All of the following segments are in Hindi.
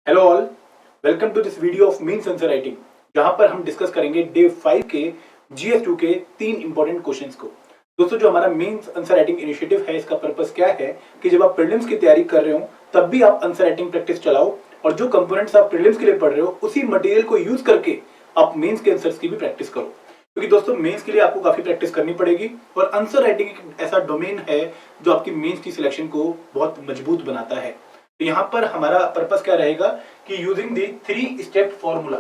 Hello all, welcome to this video of mains answer writing, जहां पर हम डिस्कस करेंगे डे 5 के GS2 के 3 इंपॉर्टेंट क्वेश्चंस को। दोस्तों, जो हमारा मेंस आंसर राइटिंग इनिशिएटिव है, इसका पर्पस क्या है कि जब आप प्रीलिम्स की तैयारी कर रहे हो तब भी आप आंसर राइटिंग प्रैक्टिस चलाओ और जो कंपोनेंट्स आप प्रीलिम्स के लिए पढ़ रहे हो उसी मटेरियल को यूज करके आप मेंस के आंसर्स की भी प्रैक्टिस करो, क्योंकि दोस्तों मेंस के लिए आपको काफी प्रैक्टिस करनी पड़ेगी और आंसर राइटिंग एक ऐसा डोमेन है जो आपकी मेंस की सिलेक्शन को बहुत मजबूत बनाता है। तो यहाँ पर हमारा पर्पस क्या रहेगा कि यूजिंग दी 3 स्टेप फॉर्मूला।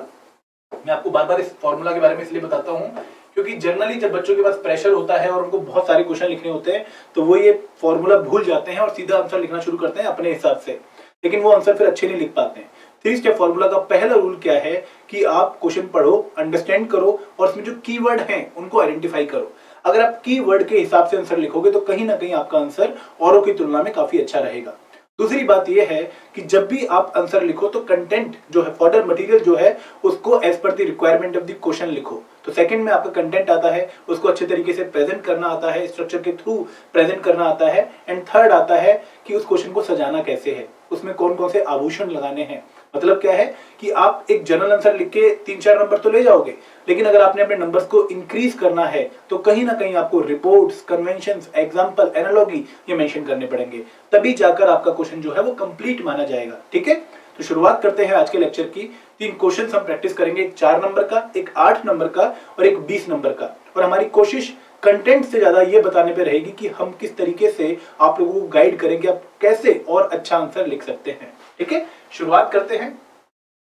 मैं आपको बार बार इस फॉर्मूला के बारे में इसलिए बताता हूँ क्योंकि जनरली जब बच्चों के पास प्रेशर होता है और उनको बहुत सारे क्वेश्चन लिखने होते हैं तो वो ये फॉर्मूला भूल जाते हैं और सीधा आंसर लिखना शुरू करते हैं अपने हिसाब से, लेकिन वो आंसर फिर अच्छे नहीं लिख पाते हैं। 3 स्टेप फॉर्मूला का पहला रूल क्या है कि आप क्वेश्चन पढ़ो, अंडरस्टैंड करो और उसमें जो कीवर्ड हैं उनको आइडेंटिफाई करो। अगर आप कीवर्ड के हिसाब से आंसर लिखोगे तो कहीं ना कहीं आपका आंसर औरों की तुलना में काफी अच्छा रहेगा। दूसरी बात यह है कि जब भी आप आंसर लिखो तो कंटेंट जो है, फॉर्डर मटेरियल जो है, उसको as per the requirement of the question लिखो। तो सेकंड में आपका कंटेंट आता है, उसको अच्छे तरीके से प्रेजेंट करना आता है, स्ट्रक्चर के थ्रू प्रेजेंट करना आता है। एंड थर्ड आता है कि उस क्वेश्चन को सजाना कैसे है, उसमें कौन कौन से आभूषण लगाने हैं। मतलब क्या है कि आप एक जनरल आंसर लिख के 3-4 नंबर तो ले जाओगे, लेकिन अगर आपने अपने नंबर्स को इंक्रीज करना है तो कहीं ना कहीं आपको रिपोर्ट्स, कन्वेंशंस, एग्जांपल, एनालॉजी ये मेंशन करने पड़ेंगे, तभी जाकर आपका क्वेश्चन जो है वो कंप्लीट माना जाएगा। ठीक है, तो शुरुआत करते हैं आज के लेक्चर की। 3 क्वेश्चंस हम प्रैक्टिस करेंगे, एक 4 नंबर का, एक 8 नंबर का और एक 20 नंबर का। और हमारी कोशिश कंटेंट से ज्यादा ये बताने पे रहेगी कि हम किस तरीके से आप लोगों को गाइड करेंगे आप कैसे और अच्छा आंसर लिख सकते हैं। ठीक है, शुरुआत करते हैं।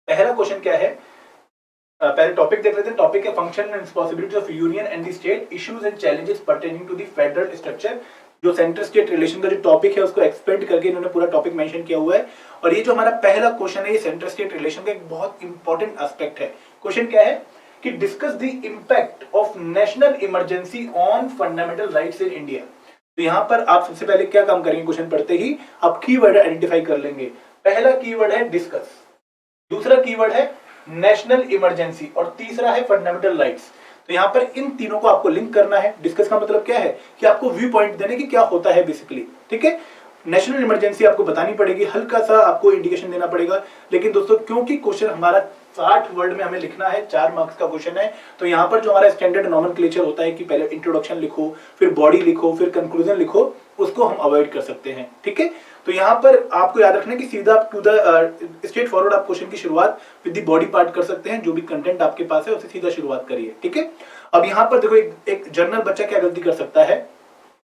पहला क्वेश्चन क्या है, पहले टॉपिक देख लेते हैं। टॉपिक है function and responsibilities of union and the state, issues and challenges pertaining to the federal structure. जो सेंटर स्टेट रिलेशन का जो टॉपिक है उसको एक्सपेंड करके इन्होंने पूरा टॉपिक मेंशन किया हुआ है। और ये जो हमारा पहला क्वेश्चन है, ये सेंटर स्टेट रिलेशन का एक बहुत इंपॉर्टेंट एस्पेक्ट है। क्वेश्चन क्या है कि discuss the impact of national emergency on fundamental rights in India. तो यहां पर आप सबसे पहले क्या काम करेंगे, क्वेश्चन पढ़ते ही आप कीवर्ड आइडेंटिफाई कर लेंगे। पहला कीवर्ड है डिस्कस, दूसरा कीवर्ड है नेशनल इमरजेंसी और तीसरा है फंडामेंटल राइट्स। तो यहां पर इन तीनों को आपको लिंक करना है। डिस्कस का मतलब क्या है कि आपको व्यू पॉइंट देने की क्या होता है बेसिकली। ठीक है, नेशनल इमरजेंसी आपको बतानी पड़ेगी, हल्का सा आपको इंडिकेशन देना पड़ेगा। लेकिन दोस्तों क्योंकि क्वेश्चन हमारा 60 वर्ड में हमें लिखना है, 4 मार्क्स का क्वेश्चन है, तो यहाँ पर जो हमारा स्टैंडर्ड नॉमेनक्लेचर होता है कि पहले इंट्रोडक्शन लिखो, फिर बॉडी लिखो, फिर कंक्लूजन लिखो, उसको हम अवॉइड कर सकते हैं। ठीक है, तो यहाँ पर आपको याद रखना कि सीधा टू द स्ट्रेट फॉरवर्ड आप क्वेश्चन की शुरुआत विद द बॉडी पार्ट कर सकते हैं। जो भी कंटेंट आपके पास है उससे सीधा शुरुआत करिए। ठीक है, अब यहाँ पर देखो एक जनरल बच्चा क्या गलती कर सकता है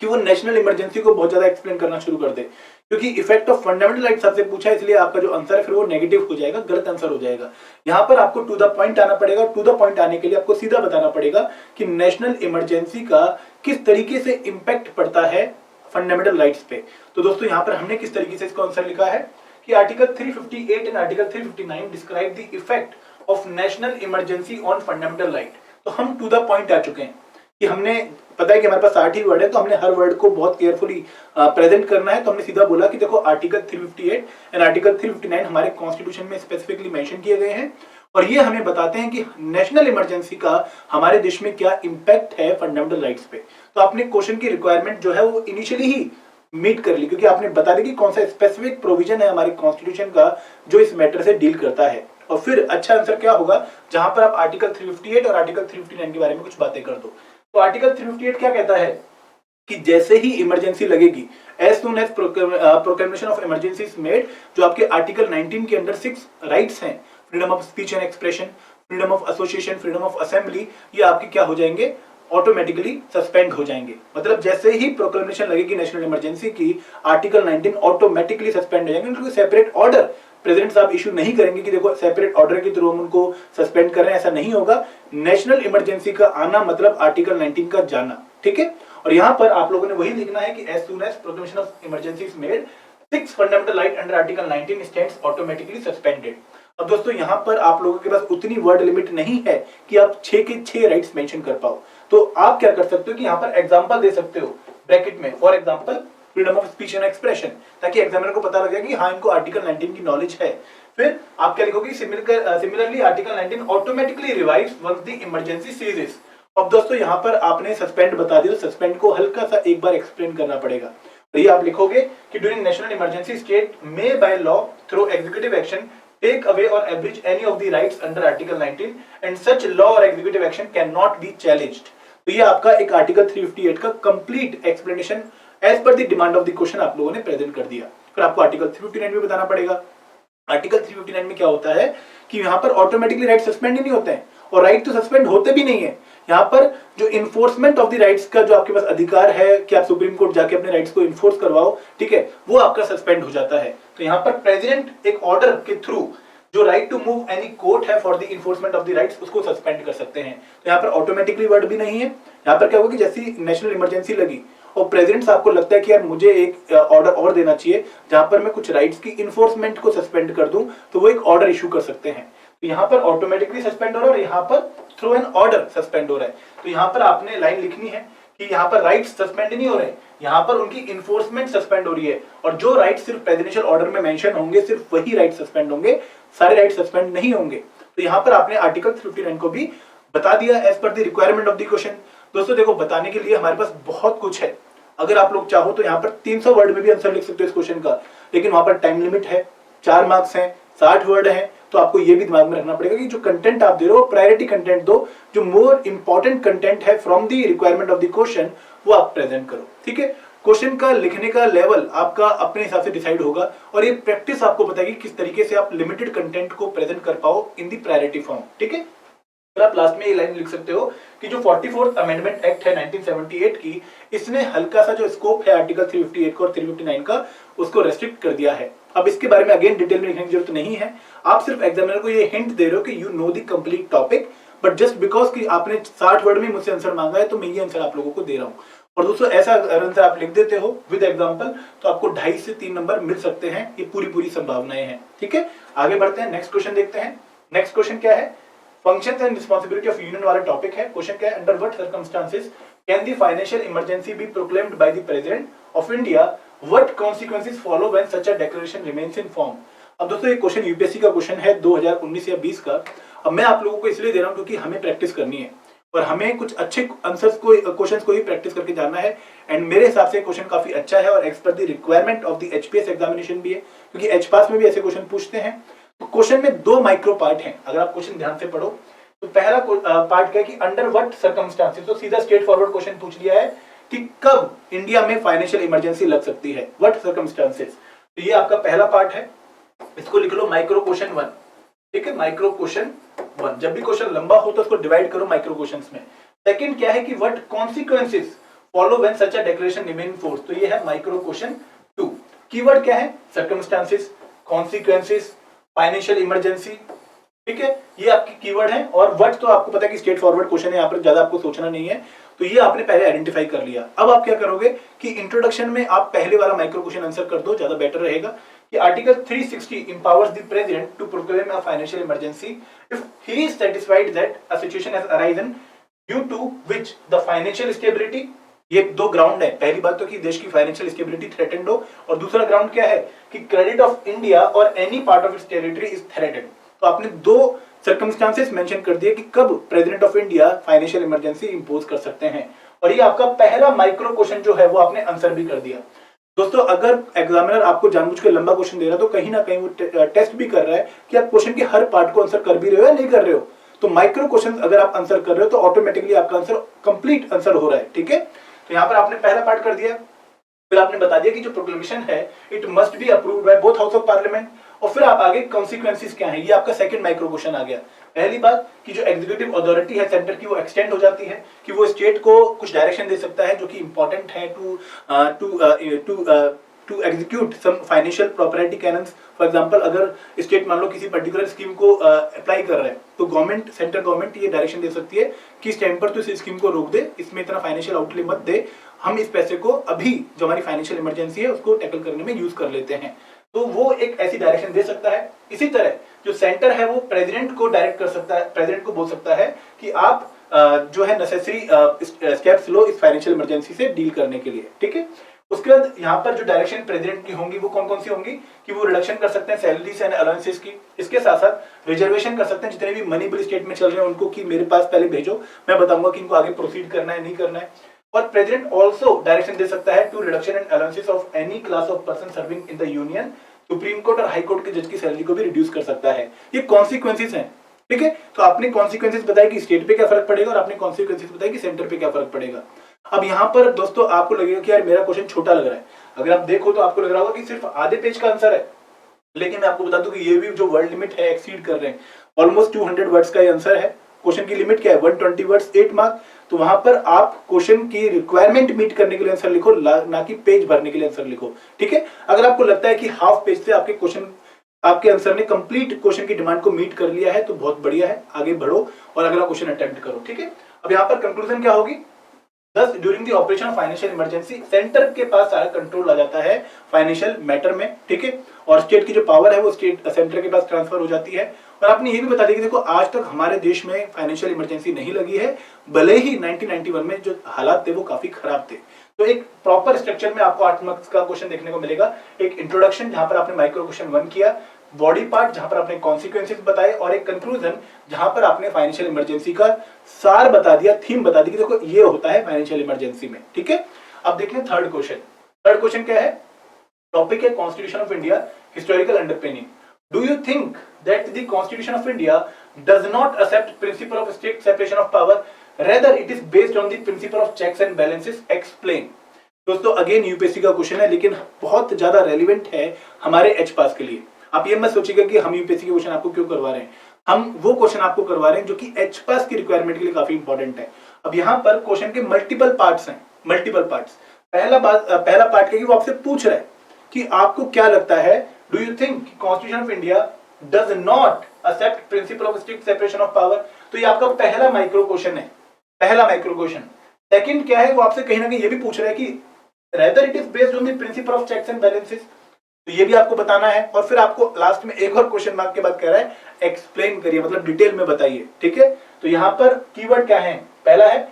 कि वो नेशनल इमरजेंसी को बहुत ज्यादा एक्सप्लेन करना शुरू कर दे, क्योंकि इफेक्ट ऑफ फंडामेंटल राइट्स आपसे पूछा है, इसलिए आपका जो आंसर है फिर वो नेगेटिव हो जाएगा, गलत आंसर हो जाएगा। यहाँ पर आपको टू द पॉइंट आना पड़ेगा। टू द पॉइंट आने के लिए आपको सीधा बताना पड़ेगा कि नेशनल इमरजेंसी का किस तरीके से इंपैक्ट पड़ता है फंडामेंटल राइट्स पे। तो दोस्तों यहाँ पर हमने किस तरीके से इसको आंसर लिखा है कि article 358 and article 359 describe the effect of national emergency on fundamental right. तो हम टू द पॉइंट आ चुके हैं कि हमने पता है कि हमारे पास 60 ही वर्ड है, तो हमने हर वर्ड को बहुत केयरफुली प्रेजेंट करना है। तो हमने सीधा बोला कि देखो आर्टिकल 358 एंड आर्टिकल 359 हमारे कॉन्स्टिट्यूशन में स्पेसिफिकली मेंशन किए गए हैं और ये हमें बताते हैं कि नेशनल इमरजेंसी का हमारे देश में क्या इंपैक्ट है फंडामेंटल राइट्स पे। तो आपने क्वेश्चन की रिक्वायरमेंट जो है वो इनिशियली ही मीट कर ली, क्योंकि आपने बता दी कि कौन सा स्पेसिफिक प्रोविजन है हमारे कॉन्स्टिट्यूशन का जो इस मैटर से डील करता है। और फिर अच्छा आंसर क्या होगा, जहां पर आप आर्टिकल 358 और आर्टिकल 359 के बारे में कुछ बातें कर दो। तो आर्टिकल 358 क्या कहता है कि जैसे ही इमरजेंसी लगेगी, as soon as proclamation of emergency is made, जो आपके आर्टिकल 19 के अंडर 6 राइट्स हैं, freedom of speech and expression, freedom of association, freedom of assembly, ये आपके क्या हो जाएंगे, ऑटोमेटिकली सस्पेंड हो जाएंगे। मतलब जैसे ही प्रोक्लेमेशन लगेगी नेशनल इमरजेंसी की, आर्टिकल 19 ऑटोमेटिकली सस्पेंड हो जाएंगे। उनको सेपरेट ऑर्डर प्रेसिडेंट साहब इशू नहीं करेंगे कि देखो सेपरेट ऑर्डर के थ्रू हम उनको सस्पेंड कर रहे हैं, ऐसा नहीं होगा। नेशनल इमरजेंसी का आना मतलब आर्टिकल 19 का जाना। ठीक है, और यहां पर आप लोगों ने वही लिखना है कि as soon as proclamation of emergency is made, 6 fundamental right under article 19 stands automatically suspended. अब दोस्तों यहाँ पर आप लोगों के पास उतनी वर्ड लिमिट नहीं है कि आप 6 के 6 राइट्स मेंशन कर पाओ। तो आप क्या कर सकते हो कि यहाँ पर एग्जांपल दे सकते हो ब्रैकेट में, for example freedom of speech and expression, ताकि एग्जामिनर को पता लग जाए कि हाँ इनको आर्टिकल 19 की नॉलेज है। फिर आप क्या लिखोगे, similarly article 19 automatically revives once the emergency ceases. अब दोस्तों यहाँ पर आपने सस्पेंड बता दिया, सस्पेंड को हल्का सा एक बार एक्सप्लेन करना पड़ेगा। तो ये आप लिखोगे कि during national emergency state may by law through executive action take away or abridge any of the rights under Article 19 and such law or executive action cannot be challenged। तो ये आपका एक आर्टिकल 358 का complete explanation as per the demand of the question आप लोगों ने प्रेजेंट कर दिया। फिर आपको आर्टिकल 359 भी बताना पड़ेगा। आर्टिकल 359 में क्या होता है कि यहाँ पर ऑटोमेटिकली राइट सस्पेंड ही नहीं होते हैं, और राइट तो सस्पेंड होते भी नहीं है। यहाँ पर जो इन्फोर्समेंट ऑफ द राइट्स का जो आपके पास अधिकार है कि आप सुप्रीम कोर्ट जाके अपने राइट्स को इन्फोर्स करवाओ, ठीक है, वो आपका सस्पेंड हो जाता है। तो यहाँ पर प्रेसिडेंट एक ऑर्डर के थ्रू जो right to move any court है for the enforcement of the rights उसको सस्पेंड कर सकते हैं। तो यहाँ पर ऑटोमेटिकली वर्ड भी नहीं है। यहाँ पर क्या होगा कि जैसी नेशनल इमरजेंसी लगी और प्रेसिडेंट आपको लगता है कि यार मुझे एक ऑर्डर और देना चाहिए जहां पर मैं कुछ राइट्स की इन्फोर्समेंट को सस्पेंड कर दूं, तो वो एक ऑर्डर इशू कर सकते हैं। तो यहाँ पर ऑटोमेटिकली सस्पेंड हो रहा है और यहाँ पर थ्रू एन ऑर्डर सस्पेंड हो रहा है। तो यहाँ पर आपने लाइन लिखनी है कि यहाँ पर राइट्स सस्पेंड नहीं हो रहे, यहाँ पर उनकी इन्फोर्समेंट सस्पेंड हो रही है, और जो राइट्स सिर्फ प्रेसिडेंशियल ऑर्डर में मेंशन होंगे सिर्फ वही राइट सस्पेंड होंगे, सारे राइट सस्पेंड नहीं होंगे। तो यहाँ पर आपने आर्टिकल 359 को भी बता दिया as per the requirement of the question. दोस्तों देखो, बताने के लिए हमारे पास बहुत कुछ है। अगर आप लोग चाहो तो यहाँ पर 300 वर्ड में भी आंसर लिख सकते हो इस क्वेश्चन का, लेकिन वहां पर टाइम लिमिट है, 4 मार्क्स हैं, 60 वर्ड हैं। तो आपको ये भी दिमाग में रखना पड़ेगा कि जो कंटेंट आप दे रहे हो प्रायोरिटी कंटेंट दो, जो मोर इंपॉर्टेंट कंटेंट है from the requirement of the question वो आप प्रेजेंट करो। ठीक है, क्वेश्चन का लिखने का लेवल आपका अपने हिसाब से डिसाइड होगा, और ये प्रैक्टिस आपको बताएगी किस तरीके से आप लिमिटेड कंटेंट को प्रेजेंट कर पाओ इन दी प्रायोरिटी फॉर्म। ठीक है, आप लास्ट में ये लाइन लिख सकते हो कि जो 44th अमेंडमेंट एक्ट है 1978 की, इसने हल्का सा जो स्कोप है आर्टिकल 358 का और 359 का उसको रेस्ट्रिक्ट कर दिया है। अब इसके बारे में अगेन डिटेल में लिखने की जरूरत नहीं है, आप सिर्फ एग्जामिनर को ये हिंट दे रहे हो कि you know the complete topic, but just because कि आपने 60 वर्ड में मुझसे आंसर मांगा है तो मैं ये आंसर आप लोगों को दे रहा हूँ। और दोस्तों ऐसा आंसर आप लिख देते हो विद एग्जांपल तो आपको 2.5 से 3 नंबर मिल सकते हैं, ये पूरी संभावनाएं हैं। ठीक है, आगे बढ़ते हैं, नेक्स्ट क्वेश्चन देखते हैं। नेक्स्ट क्वेश्चन क्या है, functions and responsibility of union वाला टॉपिक है। क्वेश्चन क्या है, under what circumstances can the financial emergency B proclaimed by the president of India, what consequences follow when such a declaration remains in form. अब दोस्तों ये क्वेश्चन यूपीएससी का क्वेश्चन है 2019 या 20 का। अब मैं आप लोगों को इसलिए दे रहा हूं क्योंकि हमें प्रैक्टिस करनी है और हमें कुछ अच्छे आंसर्स को क्वेश्चंस को ही प्रैक्टिस करके जाना है। एंड मेरे हिसाब से क्वेश्चन काफी अच्छा है और as per the requirement of the HPS examination भी है, क्योंकि एचपास में भी ऐसे क्वेश्चन पूछते हैं। तो क्वेश्चन में 2 माइक्रो पार्ट हैं, अगर आप क्वेश्चन ध्यान से पढ़ो तो पहला पार्ट क्या है कि अंडर व्हाट सर्कमस्टांसेस, तो सीधा स्ट्रेट फॉरवर्ड क्वेश्चन पूछ लिया है कि कब इंडिया में फाइनेंशियल इमरजेंसी लग सकती है, व्हाट सर्कमस्टांसेस। तो ये आपका पहला पार्ट है, इसको लिख लो माइक्रो क्वेश्चन 1। ठीक है, माइक्रो क्वेश्चन 1, जब भी क्वेश्चन लंबा हो तो उसको डिवाइड करो माइक्रो क्वेश्चंस में। सेकंड क्या है कि what consequences follow when such a declaration remain in force, तो ये है माइक्रो क्वेश्चन 2। कीवर्ड क्या है, सर्कमस्टांसेस, कॉन्सिक्वेंसेस, फाइनेंशियल इमरजेंसी। ठीक है, ये आपके कीवर्ड है। और व्हाट तो आपको पता है कि स्ट्रेट फॉरवर्ड क्वेश्चन है, यहाँ पर ज्यादा आपको सोचना नहीं है, तो ये आपने पहले आइडेंटिफाई कर लिया। अब आप क्या करोगे कि इंट्रोडक्शन में आप पहले वाला माइक्रो क्वेश्चन आंसर कर दो, ज्यादा बेटर रहेगा। कि article 360 empowers the president to proclaim a financial emergency if he is satisfied that a situation has arisen due to which the financial stability, ये 2 ग्राउंड है। पहली बात तो कि देश की फाइनेंशियल स्टेबिलिटी थ्रेटेंड हो, और दूसरा ग्राउंड क्या है कि क्रेडिट ऑफ इंडिया और any part of its territory is threatened. तो आपने 2 सर्कमस्टांसेस मेंशन कर दिए कि कब president of India financial emergency impose कर सकते हैं, और ये आपका पहला माइक्रो क्वेश्चन जो है वो आपने आंसर भी कर दिया। दोस्तों अगर एग्जामिनर आपको जानबूझ के लंबा क्वेश्चन दे रहा है तो कहीं ना कहीं वो टेस्ट भी कर रहा है कि आप क्वेश्चन के हर पार्ट को आंसर कर भी रहे हो या नहीं कर रहे हो। तो माइक्रो क्वेश्चन अगर आप आंसर कर रहे हो तो ऑटोमेटिकली आपका आंसर कंप्लीट आंसर हो रहा है। ठीक है, तो यहाँ पर आपने पहला पार्ट कर दिया, फिर आपने बता दिया कि जो प्रोक्लेमेशन है it must be approved by both house of parliament, और फिर आप आगे कॉन्सिक्वेंसेस क्या है, ये आपका सेकंड माइक्रो क्वेश्चन आ गया। पहली बात कि जो एग्जीक्यूटिव अथॉरिटी है सेंटर की वो एक्सटेंड हो जाती है, कि वो स्टेट को कुछ डायरेक्शन दे सकता है जो कि इंपॉर्टेंट है to execute some financial property canons. For example अगर स्टेट मान लो किसी पर्टिकुलर स्कीम को अप्लाई कर रहा है तो गवर्नमेंट, सेंट्रल गवर्नमेंट ये डायरेक्शन दे सकती है कि इस टाइम पर तो इस स्कीम को रोक दे, इसमें इतना फाइनेंशियल आउटले मत दे, हम इस पैसे को अभी जो हमारी फाइनेंशियल इमरजेंसी है उसको टैकल करने में यूज कर लेते हैं। तो वो एक ऐसी डायरेक्शन दे सकता है। इसी तरह जो सेंटर है वो प्रेसिडेंट को डायरेक्ट कर सकता है, प्रेसिडेंट को बोल सकता है कि आप जो है नेसेसरी स्टेप्स लो इस फाइनेंशियल इमरजेंसी से डील करने के लिए। ठीक है, उसके बाद यहाँ पर जो डायरेक्शन प्रेसिडेंट की होंगी वो कौन कौन सी होंगी कि वो रिडक्शन कर सकते हैं सैलरीज एंड अलाउंसेस की, इसके साथ साथ रिजर्वेशन कर सकते हैं जितने भी मनी बिल स्टेट में चल रहे हैं उनको कि मेरे पास पहले भेजो, मैं बताऊंगा कि इनको आगे प्रोसीड करना है नहीं करना है। और प्रेसिडेंट ऑल्सो डायरेक्शन दे सकता है to reduction and allowances of any class of person serving in the union supreme court और हाई कोर्ट के जज की सैलरी को भी रिड्यूस कर सकता है। ये कॉन्सिक्वेंसेस हैं, ठीक है। तो आपने कॉन्सिक्वेंसेस बताया कि स्टेट पे क्या फर्क पड़ेगा और आपने कॉन्सिक्वेंसेस बताया कि सेंटर पे क्या फर्क पड़ेगा। अब यहाँ पर दोस्तों आपको लगेगा कि यार मेरा क्वेश्चन छोटा लग रहा है, अगर आप देखो तो आपको लग रहा होगा कि सिर्फ आधे पेज का आंसर है, लेकिन मैं आपको बता दूं कि ये भी जो वर्ड लिमिट है एक्सीड कर रहे हैं। ऑलमोस्ट 200 वर्ड्स का ये आंसर है। क्वेश्चन की लिमिट क्या है 120 वर्ड्स 8 मार्क। तो वहां पर आप क्वेश्चन की रिक्वायरमेंट मीट करने के लिए आंसर लिखो, ना कि पेज भरने के लिए आंसर लिखो, ठीक है। अगर आपको लगता है कि हाफ पेज से आपके क्वेश्चन आपके आंसर ने कंप्लीट क्वेश्चन की डिमांड को मीट कर लिया है तो बहुत बढ़िया है, आगे बढ़ो और अगला क्वेश्चन अटेम्प्ट करो, ठीक है। अब यहाँ पर कंक्लूजन क्या होगी, Thus, during the operation of financial emergency, centre के पास सारा कंट्रोल आ जाता है फाइनेंशियल मैटर में, ठीक है। और स्टेट की जो पावर है वो स्टेट सेंटर के पास ट्रांसफर हो जाती है। और आपने ये भी बता दिया कि देखो आज तक हमारे देश में फाइनेंशियल इमरजेंसी नहीं लगी है, भले ही 1991 में जो हालात थे वो काफी खराब थे। तो एक प्रॉपर स्ट्रक्चर में आपको 8 मार्क्स का क्वेश्चन देखने को मिलेगा। एक इंट्रोडक्शन जहां पर आपने माइक्रो क्वेश्चन 1 किया, बॉडी पार्ट जहां पर आपने कॉन्सिक्वेंसेस बताए, और एक कंक्लूजन जहां पर आपने फाइनेंशियल इमरजेंसी का सार बता दिया, थीम बता दी कि देखो ये होता है फाइनेंशियल इमरजेंसी में, ठीक है। अब देखिए थर्ड क्वेश्चन। थर्ड क्वेश्चन क्या है, टॉपिक है constitution of India, historical underpinning. Do you think that the constitution of India does not accept principle of strict separation of power, rather it is based on the principle of checks and balances, explain. दोस्तों अगेन यूपीएससी का क्वेश्चन है, लेकिन बहुत ज्यादा रेलिवेंट है हमारे एच पास के लिए। आप ये मत सोचिएगा कि हम यूपीएससी के क्वेश्चन आपको क्यों करवा रहे हैं, हम वो क्वेश्चन आपको करवा रहे हैं जो कि एच पास की रिक्वायरमेंट के लिए काफी इंपॉर्टेंट है। अब यहाँ पर क्वेश्चन के मल्टीपल पार्ट्स हैं, मल्टीपल पार्ट्स। पहला पार्ट क्या है, वो आपसे पूछ रहा है कि आपको क्या लगता है, do you think constitution of India does not accept principle of strict separation of power. तो ये आपका पहला माइक्रो क्वेश्चन है, पहला माइक्रो क्वेश्चन। सेकंड क्या है, वो आपसे कहीं ना कहीं ये भी पूछ रहा है कि rather it is based on the principle of checks and balances, तो ये भी आपको बताना है। और फिर आपको लास्ट में एक और क्वेश्चन मार्क के बाद कह रहा है एक्सप्लेन करिए, मतलब डिटेल में बताइए, ठीक है। तो यहाँ पर कीवर्ड क्या है, पहला है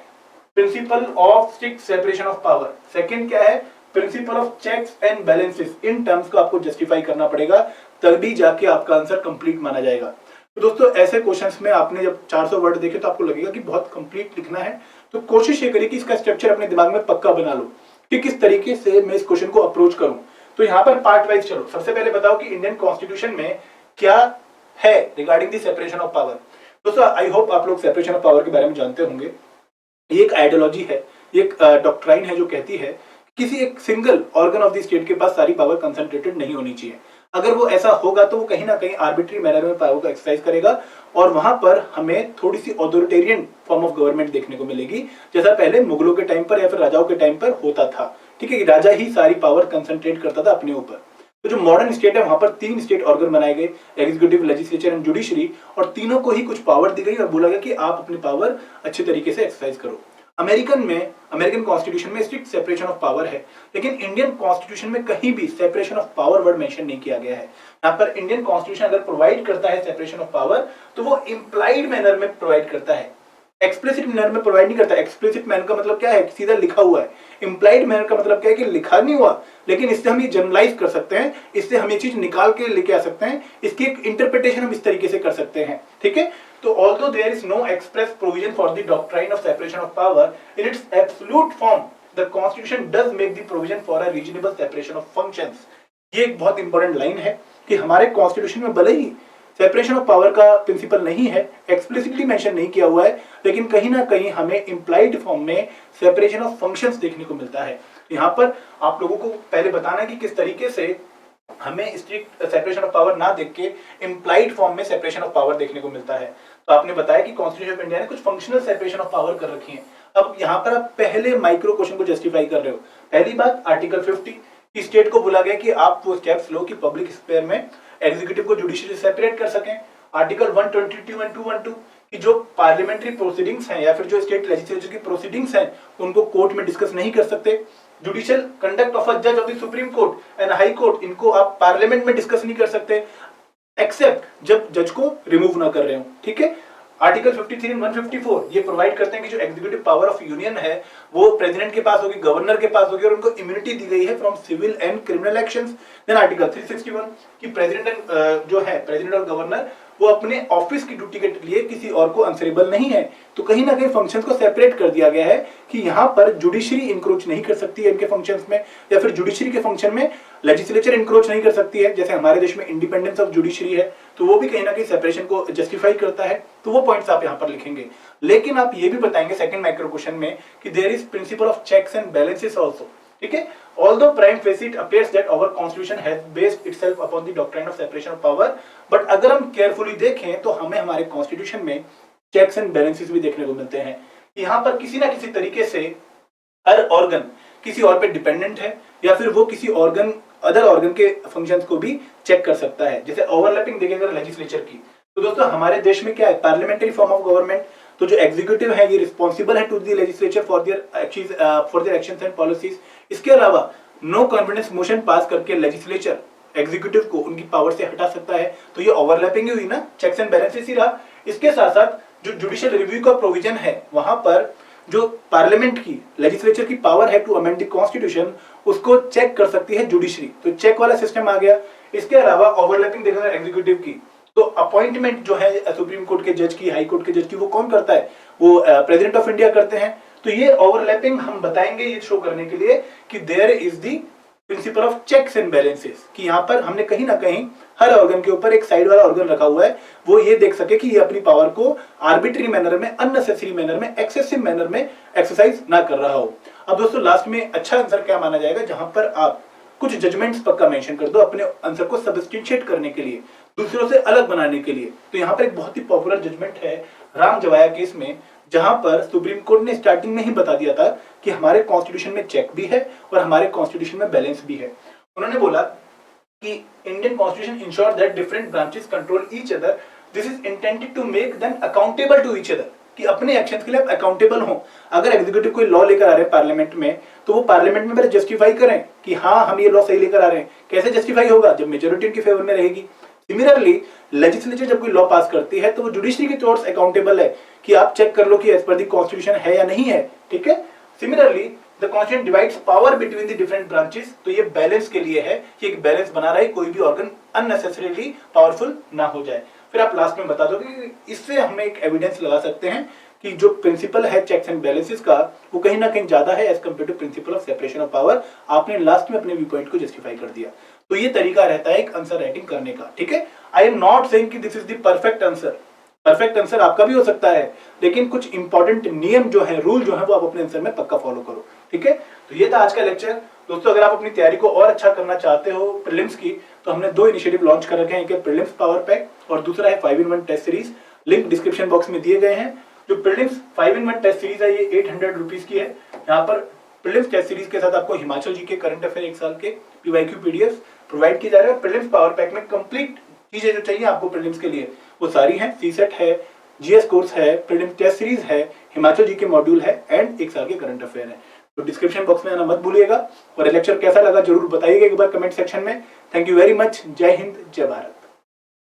principle of strict separation of power, second क्या है principle of checks and balances. इन टर्म्स को आपको जस्टिफाई करना पड़ेगा, तभी जाके आपका आंसर कंप्लीट माना जाएगा। तो दोस्तों ऐसे क्वेश्चंस में आपने जब 400 वर्ड देखे तो आपको लगेगा कि बहुत कंप्लीट लिखना है, तो कोशिश ये करिए कि इसका स्ट्रक्चर अपने दिमाग में पक्का बना लो कि किस तरीके से मैं इस क्वेश्चन को अप्रोच करूं। तो यहाँ पर पार्ट वाइज चलो। सबसे पहले बताओ कि इंडियन कॉन्स्टिट्यूशन में क्या है regarding the separation of power. दोस्तों आई होप आप लोग सेपरेशन ऑफ पावर के बारे में जानते होंगे। ये एक आइडियोलॉजी है, एक डॉक्ट्राइन है जो कहती है किसी एक single organ of the state के पास सारी पावर कंसंट्रेटेड नहीं होनी चाहिए। अगर वो ऐसा होगा तो वो कहीं ना कहीं आर्बिट्री मैनर में पावर को एक्सरसाइज करेगा और वहां पर हमें थोड़ी सी ऑथोरिटेरियन फॉर्म ऑफ गवर्नमेंट देखने को मिलेगी, जैसा पहले मुगलों के टाइम पर या फिर राजाओं के टाइम पर होता था, ठीक है। राजा ही सारी पावर कंसंट्रेट करता था अपने ऊपर। तो जो मॉडर्न स्टेट है वहां पर 3 स्टेट ऑर्गन बनाए गए, एग्जीक्यूटिव, लेजिस्लेचर एंड जुडिशरी, और तीनों को ही कुछ पावर दी गई और बोला गया कि आप अपनी पावर अच्छे तरीके से एक्सरसाइज करो। अमेरिकन कॉन्स्टिट्यूशन में स्ट्रिक्ट सेपरेशन ऑफ पावर है, लेकिन इंडियन कॉन्स्टिट्यूशन में कहीं भी separation of power word mention नहीं किया गया है। यहाँ पर इंडियन कॉन्स्टिट्यूशन अगर प्रोवाइड करता है सेपरेशन ऑफ पावर तो वो इंप्लाइड मैनर में प्रोवाइड करता है, एक्सप्लिसिट मैनर में प्रोवाइड नहीं करता। एक्सप्लिसिट मैनर का मतलब क्या है, सीधा लिखा हुआ है। इंप्लाइड मैनर का मतलब क्या है कि लिखा नहीं हुआ, लेकिन इससे हम ये जनरलाइज कर सकते हैं, इससे हम ये चीज निकाल के लेके आ सकते हैं, इसकी एक इंटरप्रिटेशन हम इस तरीके से कर सकते हैं, ठीक है। तो although there is no express provision for the doctrine of separation of power in its absolute form, the constitution does make the provision for a reasonable separation of functions. ये एक बहुत इंपॉर्टेंट लाइन है कि हमारे कॉन्स्टिट्यूशन में भले ही सेपरेशन ऑफ पावर का प्रिंसिपल नहीं है, एक्सप्लिसिटली मेंशन नहीं किया हुआ है, लेकिन कहीं ना कहीं हमें इंप्लाइड फॉर्म में सेपरेशन ऑफ फंक्शंस देखने को मिलता है। यहाँ पर आप लोगों को पहले बताना है कि किस तरीके से हमें स्ट्रिक्ट सेपरेशन ऑफ पावर ना देख के इंप्लाइड फॉर्म में सेपरेशन ऑफ पावर देखने को मिलता है। तो आपने बताया कि कॉन्स्टिट्यूशन ऑफ इंडिया ने कुछ फंक्शनल सेपरेशन ऑफ पावर कर रखी है। अब यहाँ पर आप पहले माइक्रो क्वेश्चन को जस्टिफाई कर रहे हो। पहली बात, आर्टिकल 50 स्टेट को बोला गया कि आप वो स्टेप्स लो कि पब्लिक स्पेयर में एग्जीक्यूटिव को जुडिशरी से सेपरेट कर सकें। आर्टिकल 122 एंड 212 कि जो पार्लियामेंट्री प्रोसीडिंग्स हैं या फिर जो स्टेट लेजिस्लेचर की प्रोसीडिंग्स हैं उनको कोर्ट में डिस्कस नहीं कर सकते। जुडिशियल कंडक्ट ऑफ अ जज of the supreme court and high court, इनको आप पार्लियामेंट में डिस्कस नहीं कर सकते एक्सेप्ट जब जज को रिमूव ना कर रहे हो, ठीक है। आर्टिकल 53 एंड 154 ये प्रोवाइड करते हैं कि जो एग्जीक्यूटिव पावर ऑफ यूनियन है वो प्रेसिडेंट के पास होगी, गवर्नर के पास होगी, और उनको इम्यूनिटी दी गई है from civil and criminal actions. Then article 361 कि प्रेसिडेंट और गवर्नर वो अपने ऑफिस की ड्यूटी के लिए किसी और को आंसरेबल नहीं है। तो कहीं ना कहीं फंक्शंस को सेपरेट कर दिया गया है कि यहाँ पर जुडिशरी इंक्रोच नहीं कर सकती है इनके फंक्शंस में, या फिर जुडिशरी के फंक्शन में लेजिस्लेचर इंक्रोच नहीं कर सकती है। जैसे हमारे देश में इंडिपेंडेंस ऑफ जुडिशरी है, तो वो भी कहीं ना कहीं सेपरेशन को जस्टिफाई करता है। तो वो पॉइंट्स आप यहाँ पर लिखेंगे। लेकिन आप ये भी बताएंगे सेकंड माइक्रो क्वेश्चन में कि there is principle of checks and balances also, ठीक है। Although prime facie it appears that our constitution has based itself upon the doctrine of separation of power, but अगर हम केयरफुली देखें तो हमें हमारे कॉन्स्टिट्यूशन में चेक्स एंड बैलेंसेस भी देखने को मिलते हैं। यहाँ पर किसी ना किसी तरीके से हर ऑर्गन किसी और पे डिपेंडेंट है, या फिर वो किसी ऑर्गन अदर ऑर्गन के फंक्शंस को भी चेक कर सकता है। जैसे ओवरलैपिंग देखेंगे लेजिस्लेचर की, तो दोस्तों हमारे देश में क्या है, पार्लियामेंट्री फॉर्म ऑफ गवर्नमेंट। तो जो एग्जीक्यूटिव है ये रिस्पॉन्सिबल है to the legislature for their actions and policies. इसके अलावा नो कॉन्फिडेंस मोशन पास करके लेजिस्लेचर एग्जीक्यूटिव को उनकी पावर से हटा सकता है। तो ये ओवरलैपिंग ही हुई ना, चेक्स एंड बैलेंसेस ही रहा। इसके साथ साथ जो जुडिशियल रिव्यू का प्रोविजन है, वहां पर जो पार्लियामेंट की लेजिस्लेचर की पावर है टू अमेंड द कॉन्स्टिट्यूशन, उसको चेक कर सकती है जुडिशरी। तो चेक वाला सिस्टम आ गया। इसके अलावा ओवरलैपिंग देखा एग्जीक्यूटिव की, तो अपॉइंटमेंट जो है सुप्रीम कोर्ट के जज की, हाई कोर्ट के जज की, वो कौन करता है, वो प्रेसिडेंट ऑफ इंडिया करते हैं। तो ये ओवरलैपिंग हम बताएंगे ये शो करने के लिए कि there is the principle of checks and balances, कि यहाँ पर हमने कहीं ना कहीं हर ऑर्गन के ऊपर एक साइड वाला ऑर्गन रखा हुआ है, वो ये देख सके कि ये अपनी पावर को आर्बिट्री मैनर में, अननेसेसरी मैनर में, एक्सेसिव मैनर में एक्सरसाइज ना कर रहा हो। अब दोस्तों लास्ट में अच्छा आंसर क्या माना जाएगा, जहां पर आप कुछ जजमेंट्स पक्का मेंशन कर दो अपने आंसर को सब्स्टिट्यूट करने के लिए, दूसरों से अलग बनाने के लिए। तो यहाँ पर एक बहुत ही पॉपुलर जजमेंट है राम जवाया केस में, जहां पर सुप्रीम कोर्ट ने स्टार्टिंग में ही बता दिया था कि हमारे कॉन्स्टिट्यूशन में चेक भी है और हमारे कॉन्स्टिट्यूशन में बैलेंस भी है। उन्होंने बोला कि Indian constitution ensure that different branches control each other, this is intended to make them accountable to each other, कि अपने एक्शंस के लिए अकाउंटेबल हो। अगर एग्जीक्यूटिव कोई लॉ लेकर आ रहे हैं पार्लियामेंट में, तो वो पार्लियामेंट में पहले जस्टिफाई करें कि हाँ हम ये लॉ सही लेकर आ रहे हैं। कैसे जस्टिफाई होगा, जब मेजोरिटी उनकी फेवर में रहेगी। सिमिलरली लेजिस्लेचर जब कोई लॉ पास करती है तो वो जुडिशरी के तौर से अकाउंटेबल है कि आप चेक कर लो कि एज पर द कॉन्स्टिट्यूशन है या नहीं है, ठीक है। Similarly the constitution divides power between the different branches, तो ये बैलेंस के लिए है कि एक बैलेंस बना रहे, कोई भी ऑर्गन अननेसेसरीली पावरफुल ना हो जाए। फिर आप लास्ट में बता दो कि इससे हम एक एविडेंस लगा सकते हैं कि जो प्रिंसिपल है चेक्स एंड बैलेंसेस का, वो कहीं ना कहीं ज्यादा है as compare to principle of separation of power. आपने लास्ट में अपने व्यू पॉइंट को जस्टिफाई कर दिया। तो ये तरीका रहता है एक आंसर राइटिंग करने का, ठीक है। आई एम नॉट सेइंग कि this is the perfect answer. Perfect answer आपका भी हो सकता है, लेकिन कुछ इंपॉर्टेंट नियम जो है, रूल जो है, वो आप अपने आंसर में पक्का फॉलो करो, ठीक है। तो ये था आज का लेक्चर। दोस्तों अगर आप अपनी तैयारी को और अच्छा करना चाहते हो प्रीलिम्स की, तो हमने 2 इनिशिएटिव लॉन्च कर रखे हैं, एक है प्रीलिम्स पावर पैक और दूसरा है 5-in-1 test series. Link description box में दिए गए हैं। जो प्रीलिम्स 5-in-1 टेस्ट सीरीज है ये 800 रुपीज की है। यहाँ पर प्रीलिम्स टेस्ट सीरीज के साथ आपको हिमाचल जी के करंट अफेयर 1 साल के PYQ PDF प्रोवाइड किए जा रहे हैं। प्रीलिम्स पावर पैक में कंप्लीट चीजें जो चाहिए आपको प्रीलिम्स के लिए वो सारी हैं। सीसेट है, GS कोर्स है, प्रीलिम्स टेस्ट सीरीज है, हिमाचल जी के मॉड्यूल है एंड 1 साल के करंट अफेयर है। तो डिस्क्रिप्शन बॉक्स में आना मत भूलिएगा। और लेक्चर कैसा लगा जरूर बताइएगा एक बार कमेंट सेक्शन में। Thank you very much. जय हिंद, जय भारत।